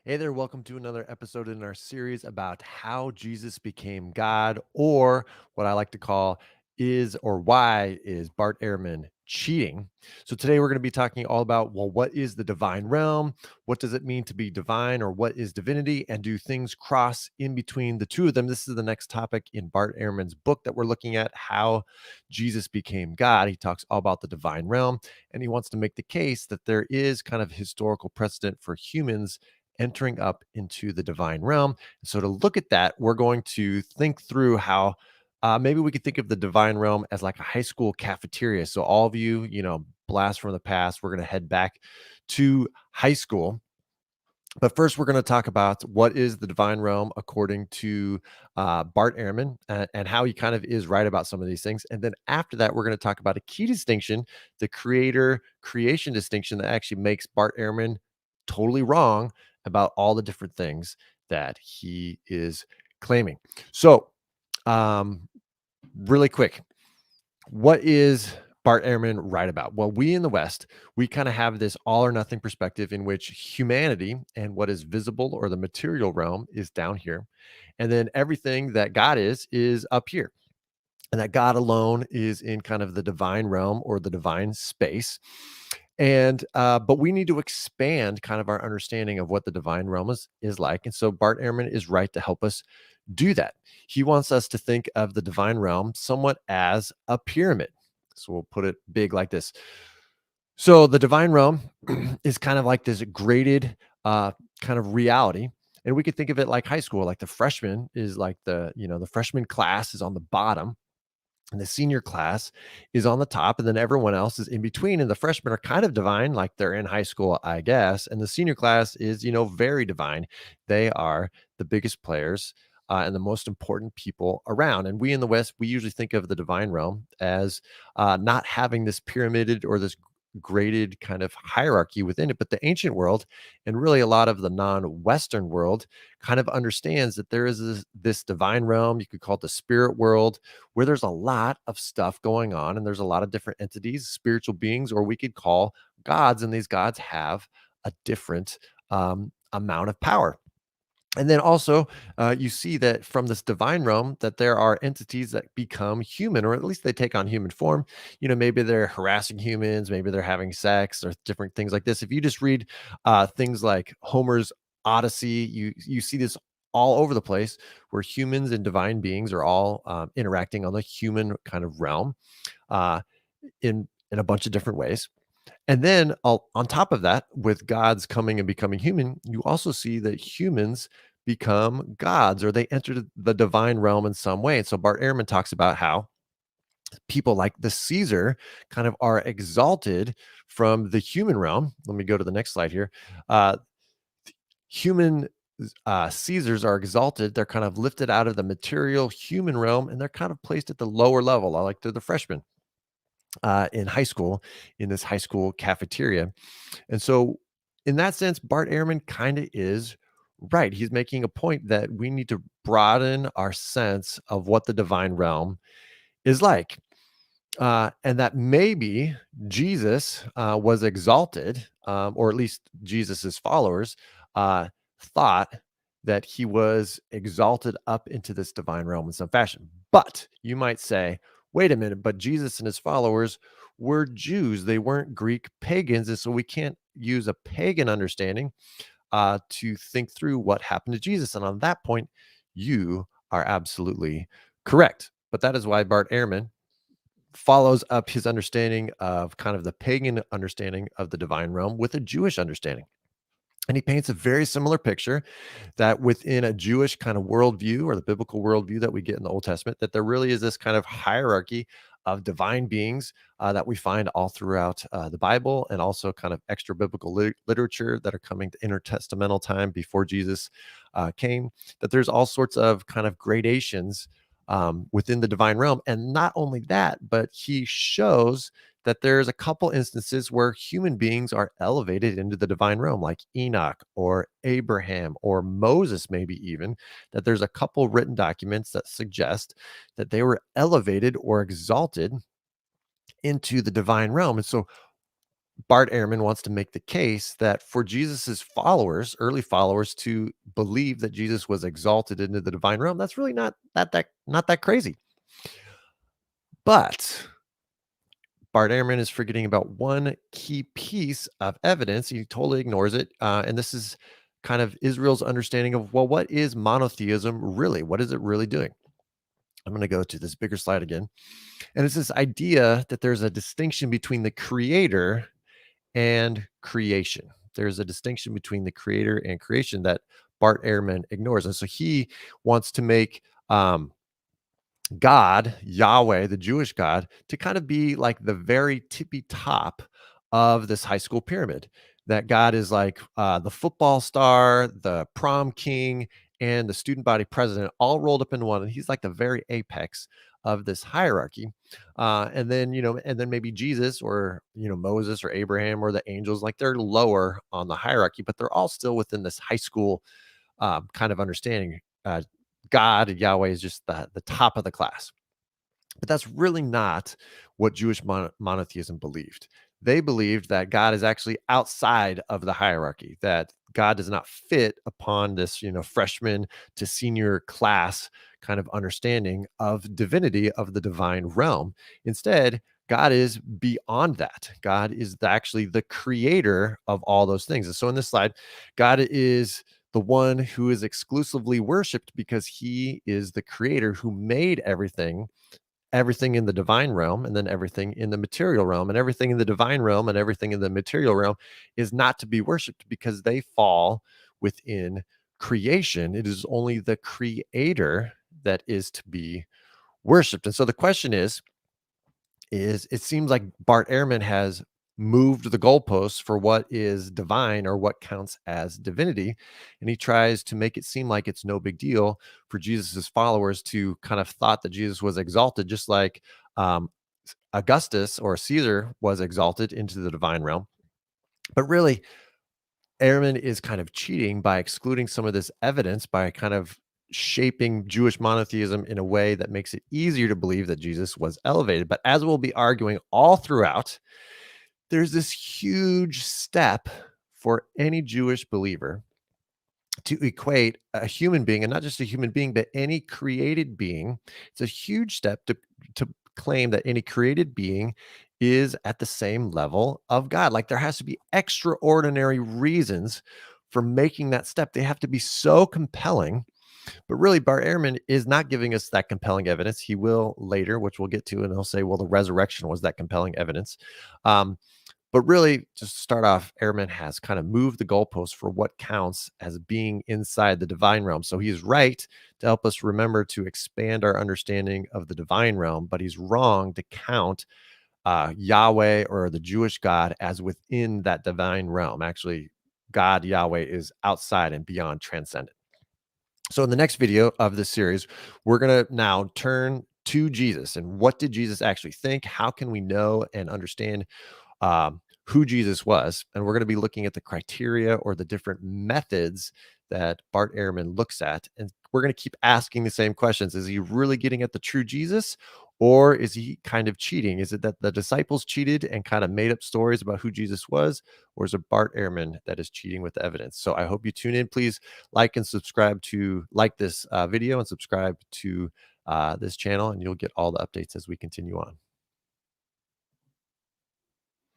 Hey there, welcome to another episode in our series about how Jesus became God, or what I like to call is or why is Bart Ehrman cheating? So today we're going to be talking all about, well, what is the divine realm? What does it mean to be divine, or what is divinity? And do things cross in between the two of them? This is the next topic in Bart Ehrman's book that we're looking at, How Jesus Became God. He talks all about the divine realm, and he wants to make the case that there is kind of historical precedent for humans entering up into the divine realm. So, to look at that, we're going to think through how maybe we could think of the divine realm as like a high school cafeteria. So, all of you, blast from the past, we're going to head back to high school. But first, we're going to talk about what is the divine realm according to Bart Ehrman and how he kind of is right about some of these things. And then after that, we're going to talk about a key distinction, the creator creation distinction that actually makes Bart Ehrman totally wrong about all the different things that he is claiming. So, um, really quick, what is Bart Ehrman right about? Well, we in the West, we kind of have this all or nothing perspective in which humanity and what is visible or the material realm is down here. And then everything that God is up here. And that God alone is in kind of the divine realm or the divine space. And but we need to expand kind of our understanding of what the divine realm is like. And so Bart Ehrman is right to help us do that. He wants us to think of the divine realm somewhat as a pyramid. So we'll put it big like this. So the divine realm is kind of like this graded kind of reality. And we could think of it like high school, like the freshman is like the freshman class is on the bottom and the senior class is on the top, and then everyone else is in between. And the freshmen are kind of divine, like they're in high school, I guess. And the senior class is, very divine. They are the biggest players and the most important people around. And we in the West, we usually think of the divine realm as not having this pyramided or this graded kind of hierarchy within it. But the ancient world, and really a lot of the non-Western world, kind of understands that there is this divine realm. You could call it the spirit world, where there's a lot of stuff going on and there's a lot of different entities, spiritual beings, or we could call gods, and these gods have a different amount of power. And then also, you see that from this divine realm that there are entities that become human, or at least they take on human form. Maybe they're harassing humans, maybe they're having sex, or different things like this. If you just read things like Homer's Odyssey, you see this all over the place, where humans and divine beings are all interacting on the human kind of realm uh, in a bunch of different ways. And then on top of that, with gods coming and becoming human, you also see that humans become gods, or they enter the divine realm in some way. And so Bart Ehrman talks about how people like the Caesar kind of are exalted from the human realm. Let me go to the next slide here. Uh, Human Caesars are exalted. They're kind of lifted out of the material human realm, and they're kind of placed at the lower level. I like they're the freshmen in high school, in this high school cafeteria. And so, in that sense, Bart Ehrman kind of is right. He's making a point that we need to broaden our sense of what the divine realm is like. And that maybe Jesus was exalted, or at least Jesus's followers thought that he was exalted up into this divine realm in some fashion. But you might say, wait a minute, but Jesus and his followers were Jews. They weren't Greek pagans. And so we can't use a pagan understanding to think through what happened to Jesus. And on that point, you are absolutely correct. But that is why Bart Ehrman follows up his understanding of kind of the pagan understanding of the divine realm with a Jewish understanding. And he paints a very similar picture that within a Jewish kind of worldview, or the biblical worldview that we get in the Old Testament, that there really is this kind of hierarchy of divine beings that we find all throughout the Bible, and also kind of extra biblical literature that are coming to intertestamental time before Jesus came, that there's all sorts of kind of gradations within the divine realm. And not only that, but he shows that there's a couple instances where human beings are elevated into the divine realm, like Enoch or Abraham or Moses, maybe even, that there's a couple written documents that suggest that they were elevated or exalted into the divine realm. And so Bart Ehrman wants to make the case that for Jesus's followers, early followers, to believe that Jesus was exalted into the divine realm, that's really not that crazy. But Bart Ehrman is forgetting about one key piece of evidence. He totally ignores it, and this is kind of Israel's understanding of, well, what is monotheism really? What is it really doing? I'm going to go to this bigger slide again, and it's this idea that there's a distinction between the creator and creation. There's a distinction between the creator and creation that Bart Ehrman ignores. And so he wants to make God, Yahweh, the Jewish God, to kind of be like the very tippy top of this high school pyramid. That God is like the football star, the prom king, and the student body president all rolled up in one. And he's like the very apex of this hierarchy. And then, and then maybe Jesus or, Moses or Abraham or the angels, like they're lower on the hierarchy, but they're all still within this high school kind of understanding. God, Yahweh is just the top of the class. But that's really not what Jewish monotheism believed. They believed that God is actually outside of the hierarchy, that God does not fit upon this, freshman to senior class kind of understanding of divinity, of the divine realm. Instead, God is beyond that. God is actually the creator of all those things. And so in this slide, God is the one who is exclusively worshiped because he is the creator who made everything in the divine realm and then everything in the material realm, and everything in the divine realm and everything in the material realm is not to be worshiped because they fall within creation. It is only the creator that is to be worshiped. And so the question is it seems like Bart Ehrman has moved the goalposts for what is divine or what counts as divinity. And he tries to make it seem like it's no big deal for Jesus's followers to kind of thought that Jesus was exalted, just like um, Augustus or Caesar was exalted into the divine realm. But really, Ehrman is kind of cheating by excluding some of this evidence, by kind of shaping Jewish monotheism in a way that makes it easier to believe that Jesus was elevated. But as we'll be arguing all throughout, there's this huge step for any Jewish believer to equate a human being, and not just a human being, but any created being. It's a huge step to claim that any created being is at the same level of God. Like there has to be extraordinary reasons for making that step. They have to be so compelling. But really, Bart Ehrman is not giving us that compelling evidence. He will later, which we'll get to, and he'll say, well, the resurrection was that compelling evidence. Um, but really, just to start off, Airman has kind of moved the goalposts for what counts as being inside the divine realm. So he's right to help us remember to expand our understanding of the divine realm, but he's wrong to count Yahweh or the Jewish God as within that divine realm. Actually, God, Yahweh, is outside and beyond transcendent. So in the next video of this series, we're going to now turn to Jesus and what did Jesus actually think? How can we know and understand who Jesus was. And we're going to be looking at the criteria or the different methods that Bart Ehrman looks at. And we're going to keep asking the same questions. Is he really getting at the true Jesus? Or is he kind of cheating? Is it that the disciples cheated and kind of made up stories about who Jesus was? Or is it Bart Ehrman that is cheating with the evidence? So I hope you tune in. Please like and subscribe to like this video and subscribe to this channel, and you'll get all the updates as we continue on.